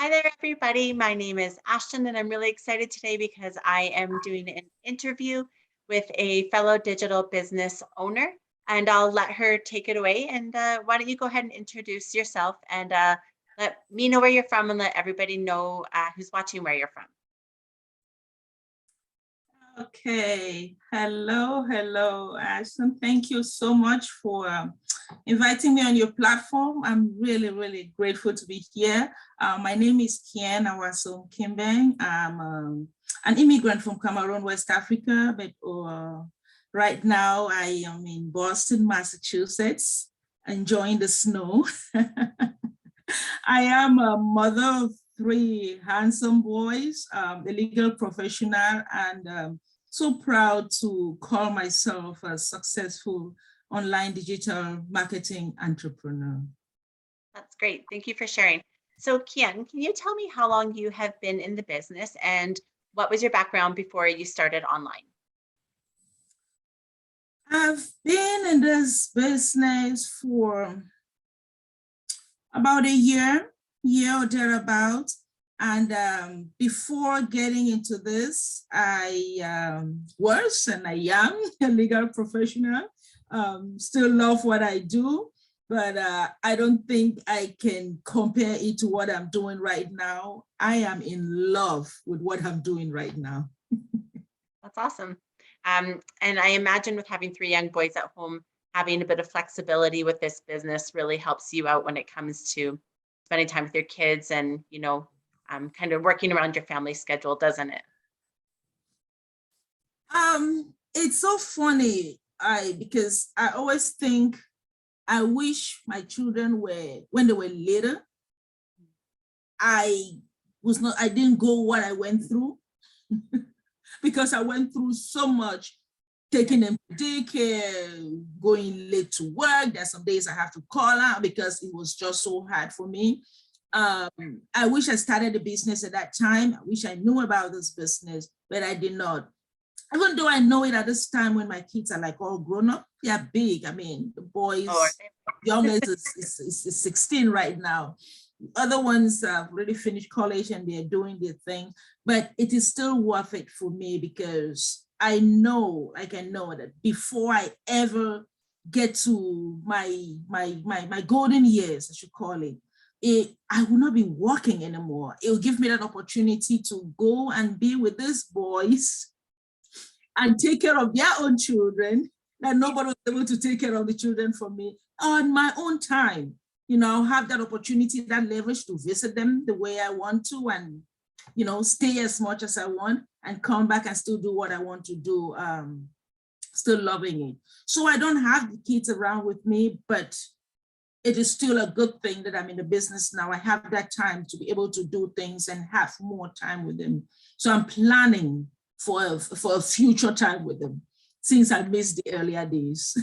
Hi there, everybody. My name is Ashton, and I'm really excited today because I am doing an interview with a fellow digital business owner, and I'll let her take it away. And why don't you go ahead and introduce yourself and let me know where you're from and let everybody know who's watching where you're from. Okay, hello, Ashton. Thank you so much for inviting me on your platform. I'm really grateful to be here. My name is Kien Awasom Kimbeng. I'm an immigrant from Cameroon, West Africa, but right now I am in Boston, Massachusetts, enjoying the snow. I am a mother of three handsome boys, a legal professional, and so proud to call myself a successful online digital marketing entrepreneur. That's great. Thank you for sharing. So, Kian, can you tell me how long you have been in the business and what was your background before you started online? I've been in this business for about a year or thereabout. And before getting into this, I was and I am a legal professional. Still love what I do, but I don't think I can compare it to what I'm doing right now. I am in love with what I'm doing right now. That's awesome. And I imagine with having three young boys at home, having a bit of flexibility with this business really helps you out when it comes to spending time with your kids and, kind of working around your family schedule, doesn't it? It's so funny, because I always think I wish my children were, when they were little, I didn't go what I went through because I went through so much, taking them to daycare, going late to work. There's some days I have to call out because it was just so hard for me. I wish I started the business at that time. I wish I knew about this business, but I did not. Even though I know it at this time when my kids are like all grown up, they're big. I mean, the boys, youngest is 16 right now. Other ones have already finished college and they're doing their thing, but it is still worth it for me because I know that before I ever get to my golden years, I should call it, I will not be working anymore. It will give me that opportunity to go and be with these boys and take care of their own children, that nobody was able to take care of the children for me on my own time. Have that opportunity, that leverage to visit them the way I want to and, stay as much as I want and come back and still do what I want to do, still loving it. So I don't have the kids around with me, but it is still a good thing that I'm in the business now. I have that time to be able to do things and have more time with them. So I'm planning for a future time with them since I missed the earlier days.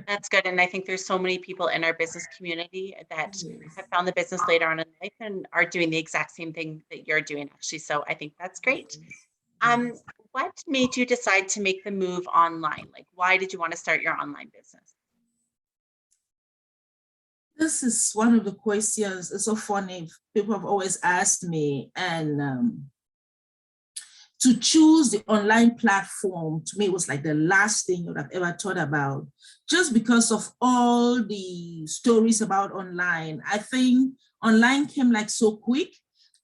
That's good. And I think there's so many people in our business community that have found the business later on in life and are doing the exact same thing that you're doing, actually. So I think that's great. What made you decide to make the move online? Like, why did you want to start your online business? This is one of the questions. It's so funny. People have always asked me, and to choose the online platform to me was like the last thing that I've ever thought about, just because of all the stories about online. I think online came like so quick,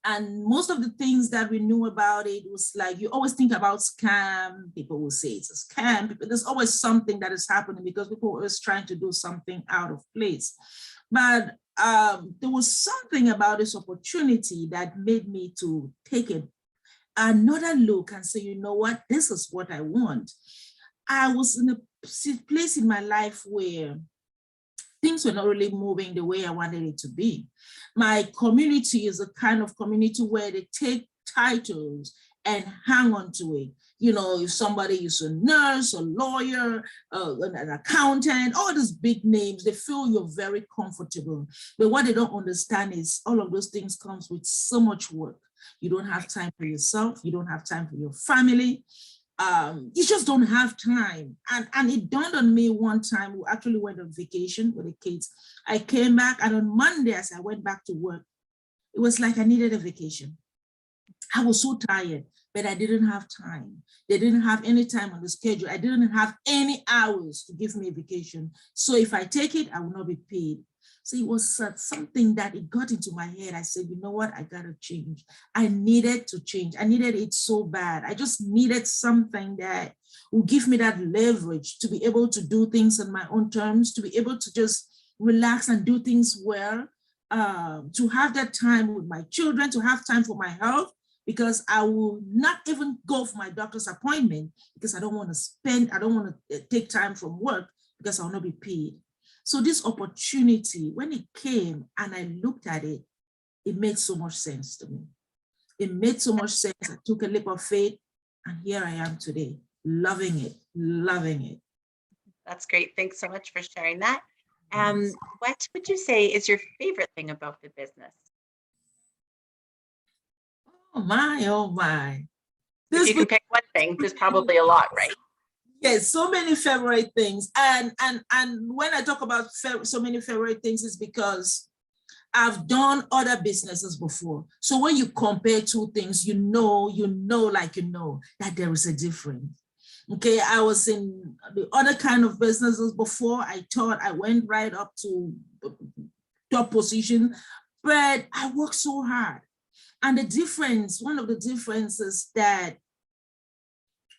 and most of the things that we knew about it was like, you always think about scam. People will say it's a scam. There's always something that is happening because people are always trying to do something out of place. But there was something about this opportunity that made me to take another look and say, you know what, this is what I want. I was in a place in my life where things were not really moving the way I wanted it to be. My community is a kind of community where they take titles and hang on to it. If somebody is a nurse, a lawyer, an accountant, all these big names, they feel you're very comfortable. But what they don't understand is all of those things comes with so much work. You don't have time for yourself. You don't have time for your family. You just don't have time. And it dawned on me one time, we actually went on vacation with the kids. I came back, and on Monday, as I went back to work, It was like I needed a vacation. I was so tired, but I didn't have time. They didn't have any time on the schedule. I didn't have any hours to give me a vacation. So if I take it, I will not be paid. So it was something that it got into my head. I said, you know what? I got to change. I needed to change. I needed it so bad. I just needed something that would give me that leverage to be able to do things on my own terms, to be able to just relax and do things well, to have that time with my children, to have time for my health, because I will not even go for my doctor's appointment because I don't want to take time from work because I'll not be paid. So this opportunity, when it came and I looked at it, it made so much sense to me. It made so much sense. I took a leap of faith and here I am today, loving it, loving it. That's great. Thanks so much for sharing that. What would you say is your favorite thing about the business? Oh my, oh my. If you can pick one thing, there's probably a lot, right? Yes, so many favorite things. And when I talk about so many favorite things, is because I've done other businesses before. So when you compare two things, you know that there is a difference. Okay, I was in the other kind of businesses before. I thought I went right up to top position, but I worked so hard. And one of the differences that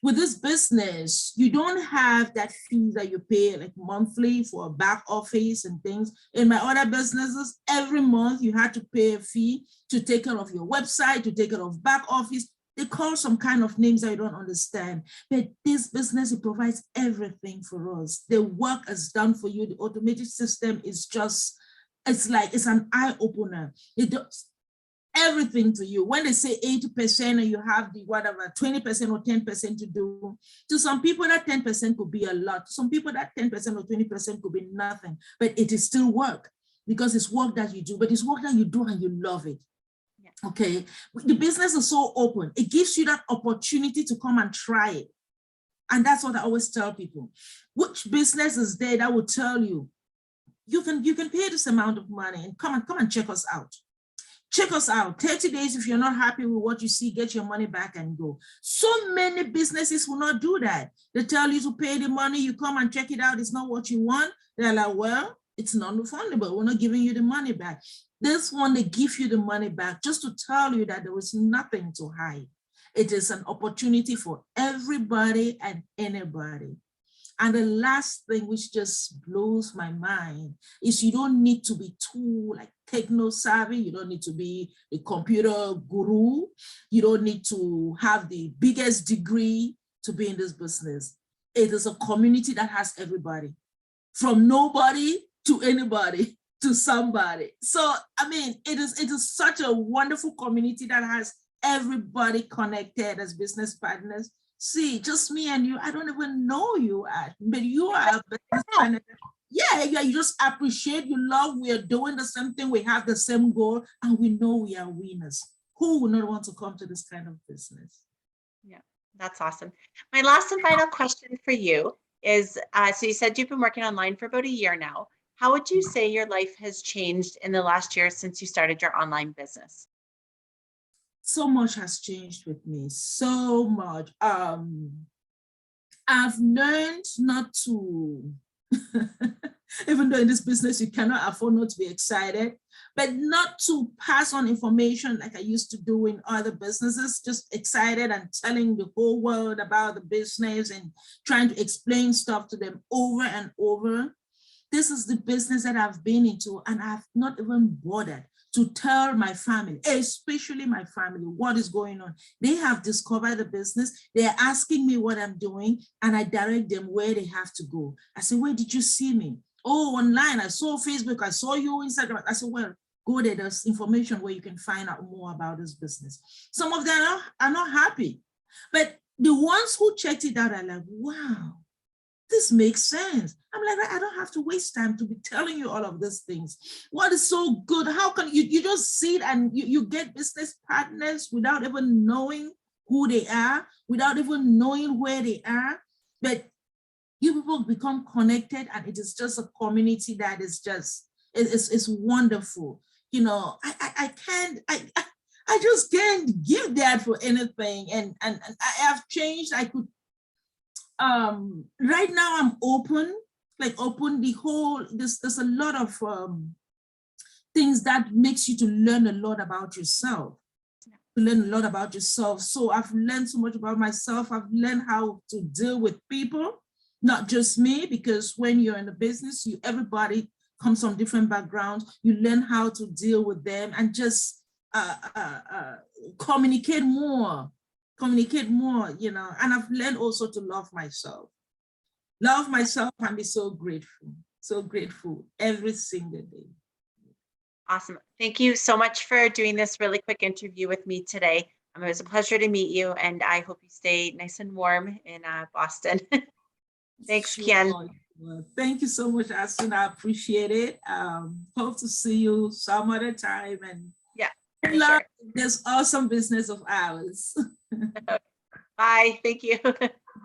with this business, you don't have that fee that you pay like monthly for a back office and things. In my other businesses, every month you had to pay a fee to take care of your website, to take care of back office. They call some kind of names that you don't understand. But this business, it provides everything for us. The work is done for you. The automated system is just, it's an eye opener. It does everything to you. When they say 80% and you have the whatever 20% or 10% to do, to some people that 10% could be a lot. Some people that 10% or 20% could be nothing, but it is still work because it's work that you do, but it's work that you do and you love it. Yeah. Okay, the business is so open. It gives you that opportunity to come and try it. And that's what I always tell people. Which business is there that will tell you, you can pay this amount of money and come and check us out. Check us out. 30 days, if you're not happy with what you see, get your money back and go. So many businesses will not do that. They tell you to pay the money, you come and check it out, it's not what you want. They're like, well, it's non-refundable. We're not giving you the money back. This one, they give you the money back just to tell you that there is nothing to hide. It is an opportunity for everybody and anybody. And the last thing which just blows my mind is you don't need to be too like techno savvy. You don't need to be a computer guru. You don't need to have the biggest degree to be in this business. It is a community that has everybody, from nobody to anybody to somebody. So, I mean, it is such a wonderful community that has everybody connected as business partners. See, just me and you, I don't even know you, but you are a business partner. Yeah, you just appreciate, you love, we are doing the same thing, we have the same goal, and we know we are winners. Who would not want to come to this kind of business? Yeah, that's awesome. My last and final question for you is, so you said you've been working online for about a year now. How would you say your life has changed in the last year since you started your online business? So much has changed with me, so much. I've learned not to, even though in this business you cannot afford not to be excited, but not to pass on information like I used to do in other businesses, just excited and telling the whole world about the business and trying to explain stuff to them over and over. This is the business that I've been into, and I've not even bothered to tell my family, especially my family, what is going on. They have discovered the business. They're asking me what I'm doing, and I direct them where they have to go. I say, where did you see me? Oh, online. I saw Facebook. I saw you Instagram. I said, well, go there. There's information where you can find out more about this business. Some of them are not happy, but the ones who checked it out are like, wow, this makes sense. I'm like, I don't have to waste time to be telling you all of these things. What is so good? How can you just see it and you get business partners without even knowing who they are, without even knowing where they are, but you people become connected, and it is just a community that is just, it's wonderful. I can't, I just can't give that for anything. And I have changed. I could, right now I'm open, there's a lot of things that makes you to learn a lot about yourself. So I've learned so much about myself. I've learned how to deal with people, not just me, because when you're in a business, everybody comes from different backgrounds. You learn how to deal with them and just communicate more, and I've learned also to love myself and be so grateful every single day. Awesome. Thank you so much for doing this really quick interview with me today. It was a pleasure to meet you, and I hope you stay nice and warm in Boston. Thanks, Sure. Kian. Well, thank you so much, Aston. I appreciate it. Hope to see you some other time. And yeah, Kellar, this awesome business of ours. Bye. Thank you.